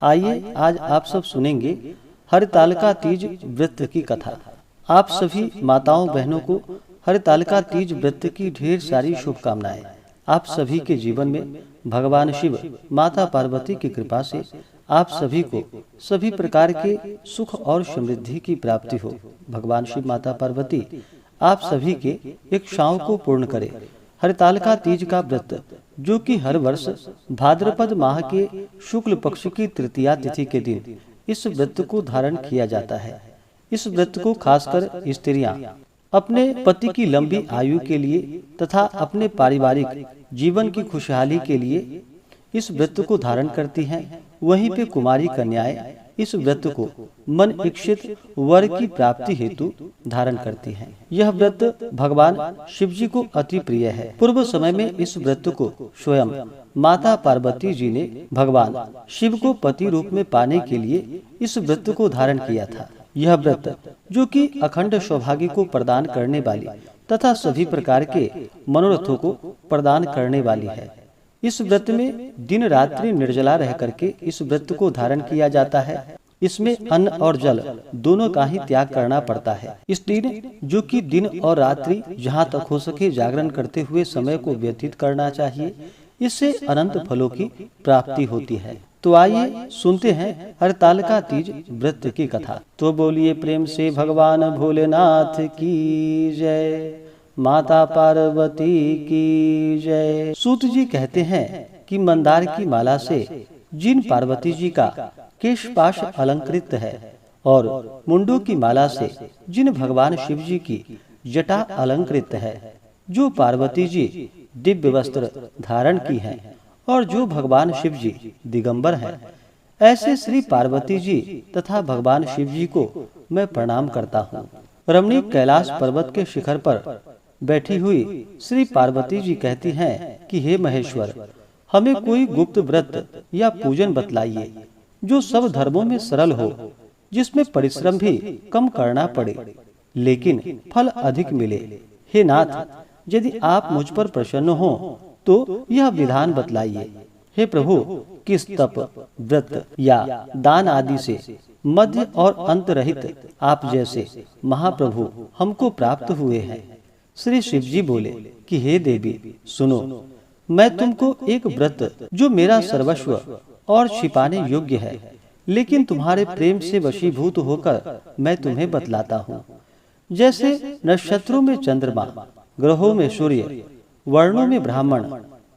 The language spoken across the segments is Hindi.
आइए आज आप सब सुनेंगे हरितालिका तीज व्रत की कथा। आप सभी माताओं बहनों को हरितालिका तीज व्रत की ढेर सारी शुभकामनाएं। आप सभी के जीवन में भगवान शिव माता पार्वती की कृपा से आप सभी को सभी प्रकार के सुख और समृद्धि की प्राप्ति हो। भगवान शिव माता पार्वती आप सभी के इच्छाओं को पूर्ण करे। हरितालिका तीज का व्रत जो कि हर वर्ष भाद्रपद माह के शुक्ल पक्ष की तृतीया तिथि के दिन इस व्रत को धारण किया जाता है। इस व्रत को खासकर स्त्रियां अपने पति की लंबी आयु के लिए तथा अपने पारिवारिक जीवन की खुशहाली के लिए इस व्रत को धारण करती हैं। वहीं पे कुमारी कन्याएं इस व्रत को मन इच्छित वर की प्राप्ति हेतु धारण करती हैं। यह व्रत भगवान शिव जी को अति प्रिय है। पूर्व समय में इस व्रत को स्वयं माता पार्वती जी ने भगवान शिव को पति रूप में पाने के लिए इस व्रत को धारण किया था। यह व्रत जो कि अखंड सौभाग्य को प्रदान करने वाली तथा सभी प्रकार के मनोरथों को प्रदान करने वाली है। इस व्रत में दिन रात्रि निर्जला रह करके इस व्रत को धारण किया जाता है। इसमें अन्न और जल दोनों का ही त्याग करना पड़ता है। इस दिन जो कि दिन और रात्रि जहाँ तक हो सके जागरण करते हुए समय को व्यतीत करना चाहिए। इससे अनंत फलों की प्राप्ति होती है। तो आइए सुनते हैं हरितालिका तीज व्रत की कथा। तो बोलिए प्रेम से भगवान भोलेनाथ की जय, माता पार्वती की जय। सूत जी कहते हैं कि मंदार की माला से जिन पार्वती जी का केशपाश अलंकृत है और मुंडू की माला से जिन भगवान शिव जी की जटा अलंकृत है, जो पार्वती जी दिव्य वस्त्र धारण की हैं और जो भगवान शिव जी दिगंबर हैं, ऐसे श्री पार्वती जी तथा भगवान शिव जी को मैं प्रणाम करता हूँ। रमणीक कैलाश पर्वत के शिखर पर बैठी हुई श्री पार्वती जी कहती हैं कि हे महेश्वर, हमें कोई गुप्त व्रत या पूजन बतलाइए जो सब धर्मों में सरल हो, जिसमें परिश्रम भी कम करना पड़े लेकिन फल अधिक मिले। हे नाथ, यदि आप मुझ पर प्रसन्न हो तो यह विधान बतलाइए। हे प्रभु, किस तप, व्रत या दान आदि से मध्य और अंत रहित आप जैसे महाप्रभु हमको प्राप्त हुए हैं। श्री शिव जी बोले कि हे देवी सुनो, मैं तुमको एक व्रत जो मेरा सर्वस्व और छिपाने योग्य है, लेकिन तुम्हारे प्रेम से वशीभूत होकर मैं तुम्हें बतलाता हूँ। जैसे नक्षत्रों में चंद्रमा, ग्रहों में सूर्य, वर्णों में ब्राह्मण,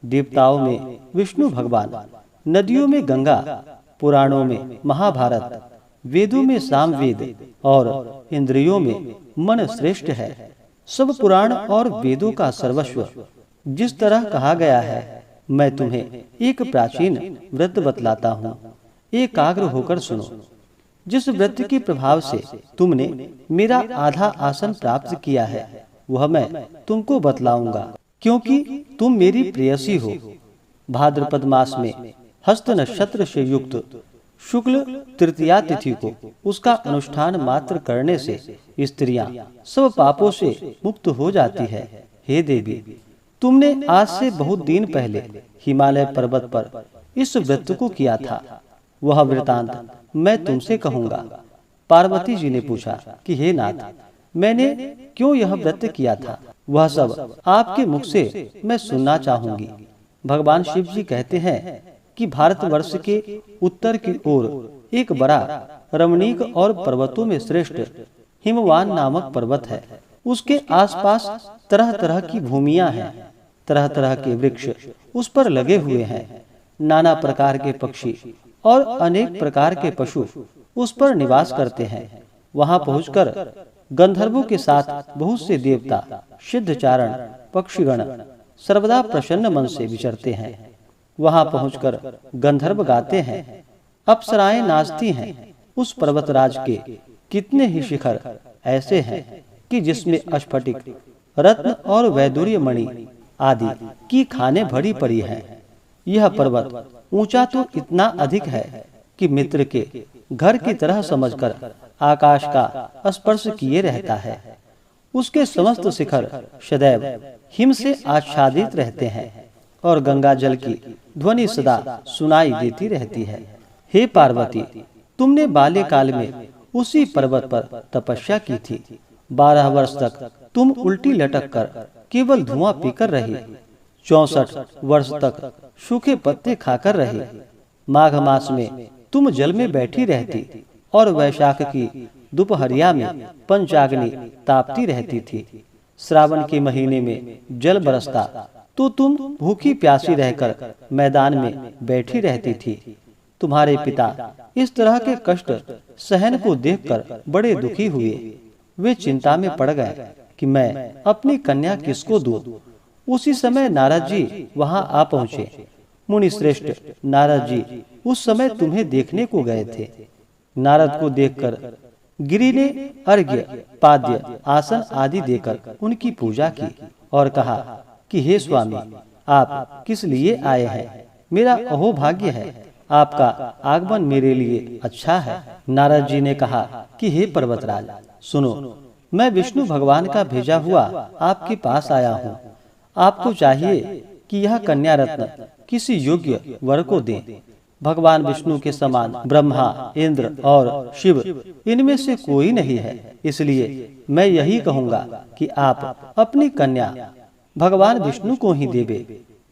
देवताओं में विष्णु भगवान, नदियों में गंगा, पुराणों में महाभारत, वेदों में सामवेद और इंद्रियों में मन श्रेष्ठ है। सब पुराण और वेदों का सर्वस्व जिस तरह कहा गया है, मैं तुम्हें एक प्राचीन व्रत बतलाता हूँ। एकाग्र होकर सुनो। जिस व्रत के प्रभाव से तुमने मेरा आधा आसन प्राप्त किया है, वह मैं तुमको बतलाऊंगा, क्योंकि तुम मेरी प्रेयसी हो। भाद्रपद मास में हस्त नक्षत्र से युक्त शुक्ल तृतीया तिथि को उसका अनुष्ठान मात्र करने से स्त्रियां सब पापों से मुक्त हो जाती है। हे देवी, तुमने आज से बहुत दिन पहले हिमालय पर्वत पर इस व्रत को किया था, वह वृतांत मैं तुमसे कहूँगा। पार्वती जी ने पूछा कि हे नाथ, मैंने क्यों यह व्रत किया था, वह सब आपके मुख से मैं सुनना चाहूंगी। भगवान शिव जी कहते हैं कि भारतवर्ष के उत्तर की ओर एक बड़ा रमणीक और पर्वतों में श्रेष्ठ हिमवान नामक पर्वत है। उसके आसपास तरह तरह की भूमियां हैं, तरह तरह के वृक्ष उस पर लगे हुए हैं। नाना प्रकार के पक्षी और अनेक प्रकार के पशु उस पर निवास करते हैं। वहां पहुंचकर गंधर्वों के साथ बहुत से देवता, सिद्धचारण, पक्षीगण सर्वदा प्रसन्न मन से विचरते हैं। वहां पहुंचकर गंधर्व गाते हैं, अप्सराएं नाचती हैं। उस पर्वतराज के कितने ही शिखर ऐसे हैं कि जिसमें स्फटिक, रत्न और वैदुर्य मणि आदि की खानें भरी पड़ी हैं। यह पर्वत ऊंचा तो इतना अधिक है कि मित्र के घर की तरह समझकर आकाश का स्पर्श किए रहता है। उसके समस्त शिखर सदैव हिम से आच्छादित रहते हैं और गंगा जल की ध्वनि सदा सुनाई देती रहती है। हे पार्वती, तुमने बाल्यकाल में उसी पर्वत पर तपस्या की थी। 12 वर्ष तक तुम उल्टी लटक कर केवल धुआं पीकर रही। 64 वर्ष तक सूखे पत्ते खाकर रही। माघ मास में तुम जल में बैठी रहती और वैशाख की दोपहरिया में पंचाग्नि तापती रहती थी। श्रावण के महीने में जल बरसता तो तुम भूखी प्यासी रहकर मैदान में बैठी रहती थी। तुम्हारे पिता इस तरह के कष्ट सहन को देखकर बड़े दुखी हुए। वे चिंता में पड़ गए कि मैं अपनी कन्या किसको दूं। उसी समय नारद जी वहां आ पहुंचे। मुनि श्रेष्ठ नारद जी उस समय तुम्हें देखने को गए थे। नारद को देखकर गिरि ने अर्घ्य, पाद्य, आसन आदि देकर उनकी पूजा की और कहा कि हे स्वामी, आप किस लिए आए हैं? मेरा अहोभाग्य है, आपका आगमन मेरे लिए अच्छा है। नारद जी ने कहा कि हे पर्वतराज, सुनो, मैं विष्णु भगवान का भेजा हुआ आपके पास आया हूँ। आपको चाहिए कि यह कन्या रत्न किसी योग्य वर को दें। भगवान विष्णु के समान ब्रह्मा, इंद्र और शिव इनमें से कोई नहीं है। इसलिए मैं यही कहूँगा कि आप अपनी कन्या भगवान विष्णु को ही देवे।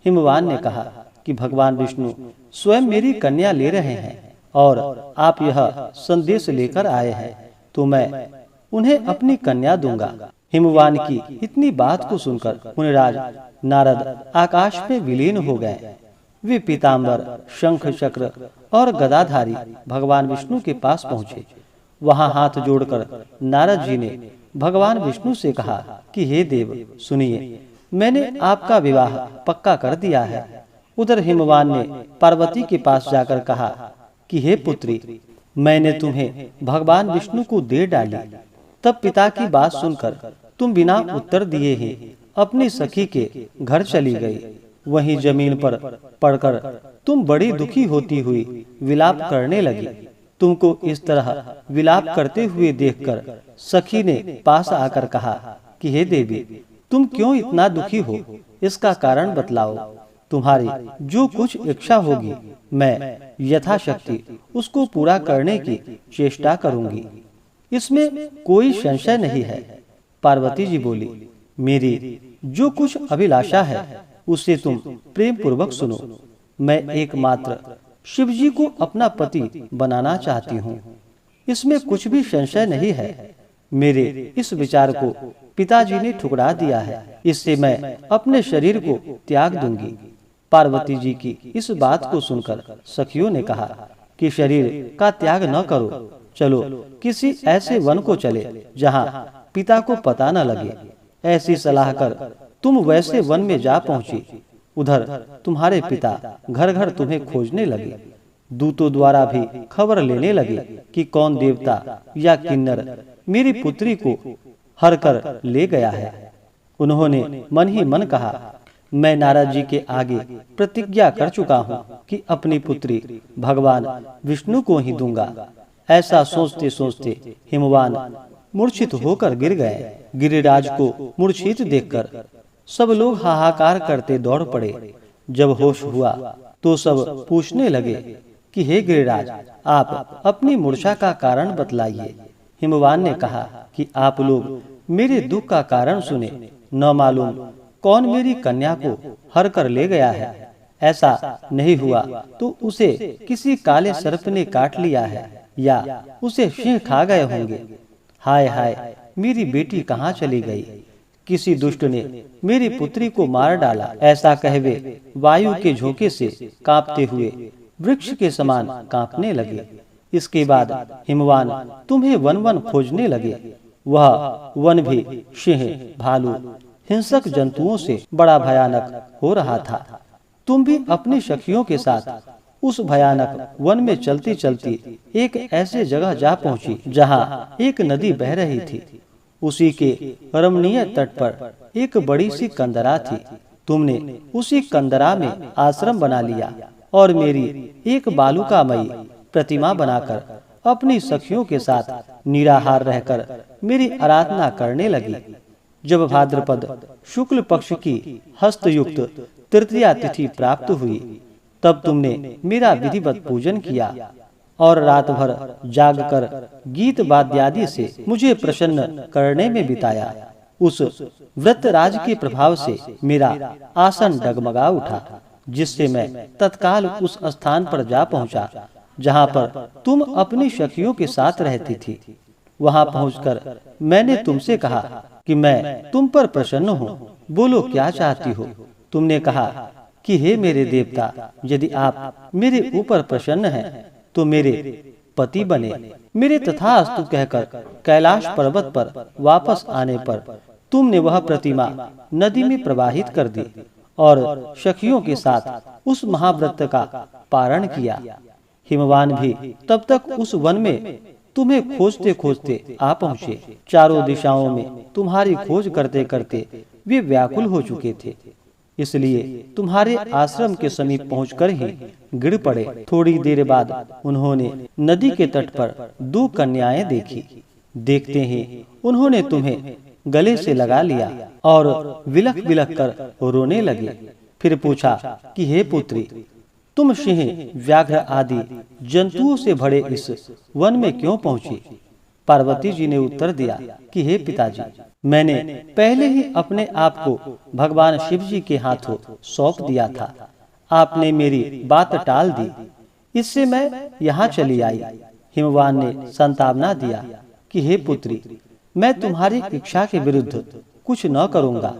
हिमवान ने कहा कि भगवान विष्णु स्वयं मेरी कन्या ले रहे हैं और आप यह संदेश लेकर आए हैं, तो मैं उन्हें अपनी कन्या दूंगा। हिमवान की इतनी बात को सुनकर मुनिराज नारद आकाश में विलीन हो गए। वे पीताम्बर, शंख चक्र और गदाधारी भगवान विष्णु के पास पहुँचे। वहां हाथ जोड़कर नारद जी ने भगवान विष्णु से कहा कि हे देव, सुनिए, मैंने आपका विवाह पक्का कर दिया है। उधर हिमवान ने पार्वती के पास जाकर कहा कि हे पुत्री, मैंने तुम्हें भगवान विष्णु को दे डाली। तब पिता की बात सुनकर तुम बिना उत्तर दिए ही अपनी सखी के घर चली गई। वहीं जमीन पर पड़कर तुम बड़ी दुखी होती हुई विलाप करने लगी। तुमको इस तरह विलाप करते हुए देखकर सखी ने पास आकर कहा कि हे देवी, तुम क्यों इतना दुखी हो? इसका कारण बतलाओ। तुम्हारी जो कुछ इच्छा होगी मैं यथाशक्ति उसको पूरा करने की चेष्टा करूंगी, इसमें कोई संशय नहीं है। पार्वती जी बोली, मेरी जो कुछ अभिलाषा है उसे तुम प्रेम पूर्वक सुनो। मैं एकमात्र शिव जी को अपना पति बनाना चाहती हूँ, इसमें कुछ भी संशय नहीं है। मेरे इस विचार को पिताजी ने ठुकरा दिया है, इससे मैं अपने शरीर को त्याग दूंगी। पार्वती जी की इस बात को सुनकर सखियों ने कहा कि शरीर का त्याग न करो, चलो किसी ऐसे वन को चले जहाँ पिता को पता न लगे। ऐसी सलाह कर तुम वैसे वन में जा पहुंची। उधर तुम्हारे पिता घर घर तुम्हें खोजने लगे। दूतों द्वारा भी खबर लेने लगे कि कौन देवता या किन्नर मेरी पुत्री को हर कर ले गया है। उन्होंने मन ही मन कहा, मैं नारद जी के आगे प्रतिज्ञा कर चुका हूँ कि अपनी पुत्री भगवान विष्णु को ही दूंगा। ऐसा सोचते सोचते हिमवान मूर्छित होकर गिर गए। गिरिराज को मूर्छित देखकर सब लोग हाहाकार करते दौड़ पड़े। जब होश हुआ तो सब पूछने लगे कि हे गिरिराज, आप अपनी मूर्छा का कारण बतलाइए। हिमवान ने कहा कि आप लोग मेरे दुख का कारण सुने, न मालूम कौन मेरी कन्या को हर कर ले गया है। ऐसा नहीं हुआ तो उसे किसी काले सर्प ने काट लिया है या उसे सिंह खा गए होंगे। हाय हाय, मेरी बेटी कहाँ चली गई? किसी दुष्ट ने मेरी पुत्री को मार डाला। ऐसा कहवे वायु के झोंके से कांपते हुए वृक्ष के समान कांपने लगे। इसके बाद हिमवान तुम्हें वन वन खोजने लगे। वह वन भी सिंह, भालू, हिंसक जंतुओं से बड़ा भयानक हो रहा था। तुम भी अपनी सखियों के साथ उस भयानक वन में चलती चलती एक ऐसे जगह जा पहुंची जहाँ एक नदी बह रही थी। उसी के रमणीय तट पर एक बड़ी सी कंदरा थी। तुमने उसी कंदरा में आश्रम बना लिया और मेरी एक बालुकामयी प्रतिमा बनाकर अपनी सखियों के साथ निराहार रहकर मेरी आराधना करने लगी। जब भाद्रपद शुक्ल पक्ष की हस्तयुक्त तृतीया तिथि प्राप्त हुई, तब तुमने मेरा विधिवत पूजन किया और रात भर जागकर गीत वाद्यादि से मुझे प्रसन्न करने में बिताया। उस व्रतराज के प्रभाव से मेरा आसन डगमगा उठा, जिससे मैं तत्काल उस स्थान पर जा पहुंचा जहां पर तुम अपनी सखियों के साथ रहती थी। वहां पहुंचकर मैंने तुमसे कहा कि मैं तुम पर प्रसन्न हूँ, बोलो क्या चाहती हो। तुमने कहा कि हे मेरे देवता, यदि आप मेरे ऊपर प्रसन्न हैं तो मेरे पति बने। मेरे तथास्तु कहकर कैलाश पर्वत पर वापस आने पर तुमने वह प्रतिमा नदी में प्रवाहित कर दी और सखियों के साथ उस महाव्रत का पारण किया। हिमवान भी तब तक उस वन में तुम्हें खोजते खोजते आ पहुँचे। चारों दिशाओं में तुम्हारी खोज करते करते वे व्याकुल हो चुके थे, इसलिए तुम्हारे आश्रम के समीप पहुंचकर ही गिर पड़े। थोड़ी देर बाद उन्होंने नदी के तट पर 2 कन्याएं देखी। देखते ही उन्होंने तुम्हें गले से लगा लिया और विलख विलख कर रोने लगे। फिर पूछा कि हे पुत्री, तुम सिंह, व्याघ्र आदि जंतुओं से भरे इस वन में क्यों पहुंची? पार्वती जी ने उत्तर दिया कि हे पिताजी, मैंने पहले ही अपने आप को भगवान शिव जी के हाथों सौंप दिया था। आपने मेरी बात टाल दी, इससे मैं यहाँ चली आई। हिमवान ने संतावना दिया कि हे पुत्री, मैं तुम्हारी इच्छा के विरुद्ध कुछ न करूँगा।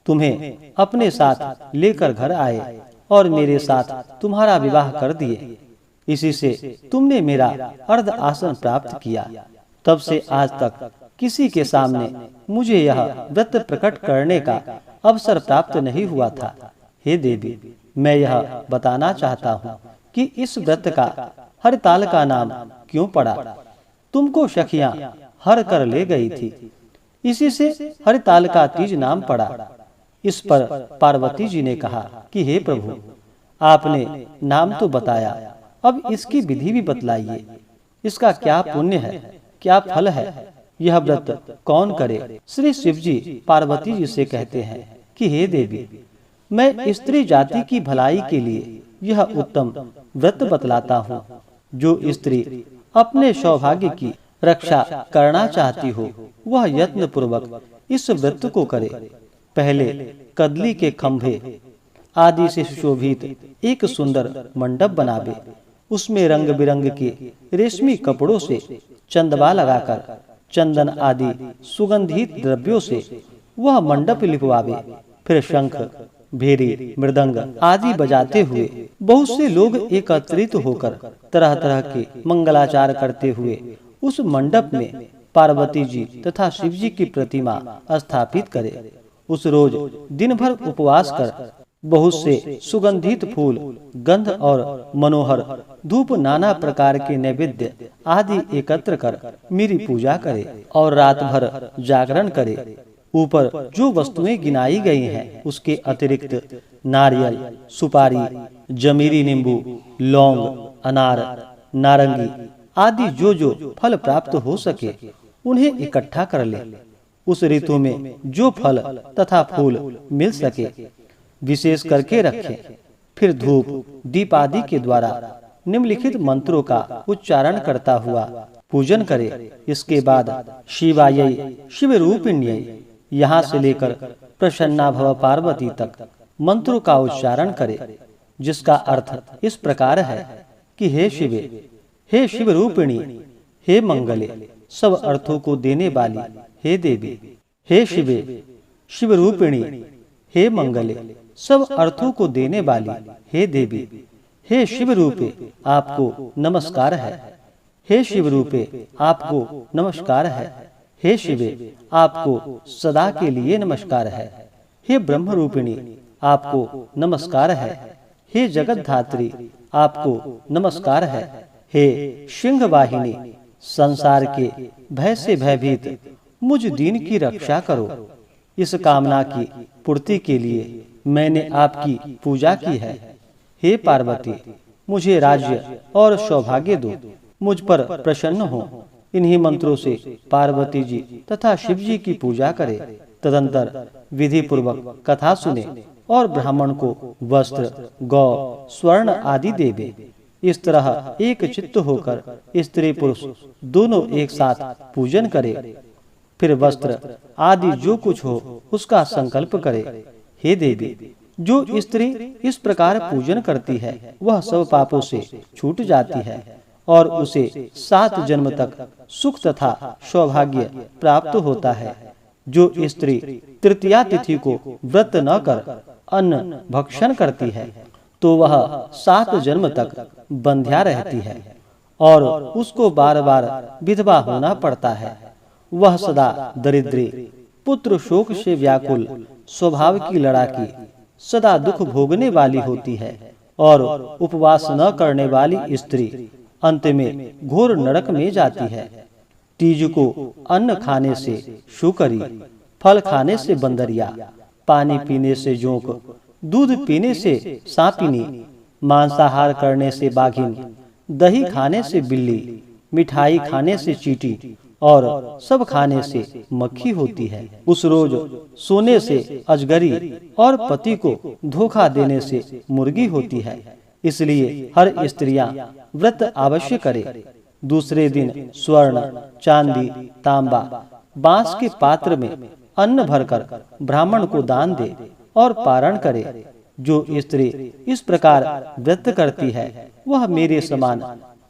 तुम्हें अपने साथ लेकर घर आए और मेरे साथ तुम्हारा विवाह कर दिए। इसी से तुमने मेरा अर्ध आसन प्राप्त किया। तब से आज तक किसी के सामने मुझे यह व्रत प्रकट करने का अवसर प्राप्त नहीं हुआ था। हे देवी, मैं यह बताना चाहता हूँ कि इस व्रत का हरतालिका नाम क्यों पड़ा। तुमको सखियां हर कर ले गई थी, इसी से हरतालिका तीज नाम पड़ा। इस पर पार्वती जी ने कहा कि हे प्रभु, आपने नाम तो बताया, अब इसकी विधि भी बतलाइए। इसका क्या पुण्य है, क्या फल है, यह व्रत कौन करे? श्री शिव जी पार्वती जी से कहते हैं कि हे देवी, मैं स्त्री जाति की भलाई के लिए यह उत्तम व्रत बतलाता हूँ। जो स्त्री अपने सौभाग्य की रक्षा करना चाहती हो, वह यत्न पूर्वक इस व्रत को करे। पहले कदली के खंभे आदि से सुशोभित एक सुंदर मंडप बनावे। उसमें रंग बिरंग के रेशमी कपड़ों से चंदवा लगाकर चंदन आदि सुगंधित द्रव्यों से वह मंडप लिपवावे। फिर शंख, भेरी, मृदंग आदि बजाते हुए बहुत से लोग एकत्रित होकर तरह तरह के मंगलाचार करते हुए उस मंडप में पार्वती जी तथा शिव जी की प्रतिमा स्थापित करे। उस रोज दिन भर उपवास कर बहुत से सुगंधित फूल, गंध और मनोहर धूप, नाना प्रकार के नैवेद्य आदि एकत्र कर मेरी पूजा करे और रात भर जागरण करे। ऊपर जो वस्तुएं गिनाई गई हैं, उसके अतिरिक्त नारियल, सुपारी, जमीरी नींबू, लौंग, अनार, नारंगी आदि जो जो फल प्राप्त हो सके उन्हें इकट्ठा कर ले। उस ऋतु में जो फल तथा फूल मिल सके विशेष करके रखे। फिर धूप दीप आदि के द्वारा निम्नलिखित मंत्रों का उच्चारण करता हुआ पूजन करे। इसके बाद शिवायै, शिव रूपिण्यै, यहाँ से लेकर प्रसन्ना भव पार्वती तक मंत्रों का उच्चारण करे, जिसका अर्थ इस प्रकार है कि हे शिवे, हे शिव रूपिणी, हे मंगले, सब अर्थों को देने वाली हे देवी, हे शिवे, शिव रूपिणी, हे मंगले, सब अर्थों को देने वाली हे देवी, हे शिव रूपे, आपको नमस्कार है। हे शिव रूपे, आपको नमस्कार है। हे शिवे, आपको सदा के लिए नमस्कार है। हे ब्रह्म रूपिणी, आपको नमस्कार है। हे जगत धात्री, आपको नमस्कार है। हे सिंह वाहिनी, संसार के भय से भयभीत मुझ दीन की रक्षा करो। इस कामना की पूर्ति के लिए मैंने आपकी पूजा की है। हे पार्वती, मुझे राज्य और सौभाग्य दो, मुझ पर प्रसन्न हो। इन्हीं मंत्रों से पार्वती जी तथा शिव जी की पूजा करे। तदंतर विधि पूर्वक कथा सुने और ब्राह्मण को वस्त्र, गौ, स्वर्ण आदि देवे। इस तरह एक चित्त होकर स्त्री पुरुष दोनों एक साथ पूजन करे, फिर वस्त्र आदि जो कुछ हो उसका संकल्प करे। हे देवी, जो स्त्री इस प्रकार पूजन करती है वह सब पापों से छूट जाती है और उसे 7 जन्म तक सुख तथा सौभाग्य प्राप्त होता है। जो स्त्री तृतीया तिथि को व्रत न कर अन्न भक्षण करती है तो वह 7 जन्म तक बंध्या रहती है और उसको बार बार विधवा होना पड़ता है। वह सदा दरिद्री, पुत्र शोक से व्याकुल, स्वभाव की लड़ाकी, सदा दुख भोगने वाली होती है और उपवास न करने वाली स्त्री अंत में घोर नरक में जाती है। तीज को अन्न खाने से शुकरी, फल खाने से बंदरिया, पानी पीने से जोंक, दूध पीने से सांपिनी, मांसाहार करने से बाघिन, दही खाने से बिल्ली, मिठाई खाने से चींटी और सब खाने से मक्खी होती है। उस रोज सोने से अजगरी और पति को धोखा देने से मुर्गी होती है। इसलिए हर स्त्रियां व्रत अवश्य करे। दूसरे दिन स्वर्ण, चांदी, तांबा, बांस के पात्र में अन्न भरकर ब्राह्मण को दान दे और पारण करे। जो स्त्री इस प्रकार व्रत करती है वह मेरे समान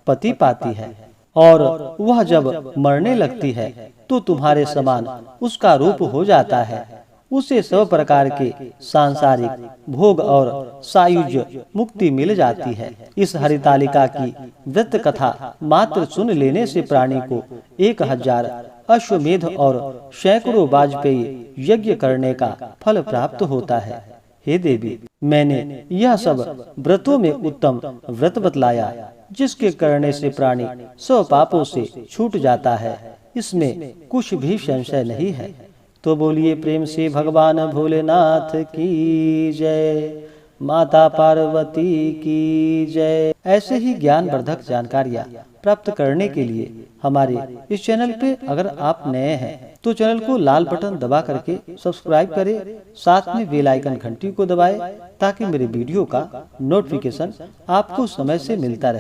पति पाती है और वह जब मरने लगती है तो तुम्हारे समान उसका रूप हो जाता है। उसे सब प्रकार के सांसारिक भोग और सायुज्य मुक्ति मिल जाती है। इस हरितालिका की व्रत कथा मात्र सुन लेने से प्राणी को 1000 अश्वमेध और सैकड़ों वाजपेयी यज्ञ करने का फल प्राप्त होता है। हे देवी, मैंने यह सब व्रतों में उत्तम व्रत बतलाया जिसके करने से प्राणी 100 पापों से छूट जाता है। इसमें कुछ भी संशय नहीं है। तो बोलिए प्रेम से भगवान भोलेनाथ की जय, माता पार्वती की जय। ऐसे ही ज्ञानवर्धक जानकारियाँ प्राप्त करने के लिए हमारे इस चैनल पे अगर आप नए हैं तो चैनल को लाल बटन दबा करके सब्सक्राइब करें, साथ में बेल आइकन घंटी को दबाएं ताकि मेरे वीडियो का नोटिफिकेशन आपको समय से मिलता रहे।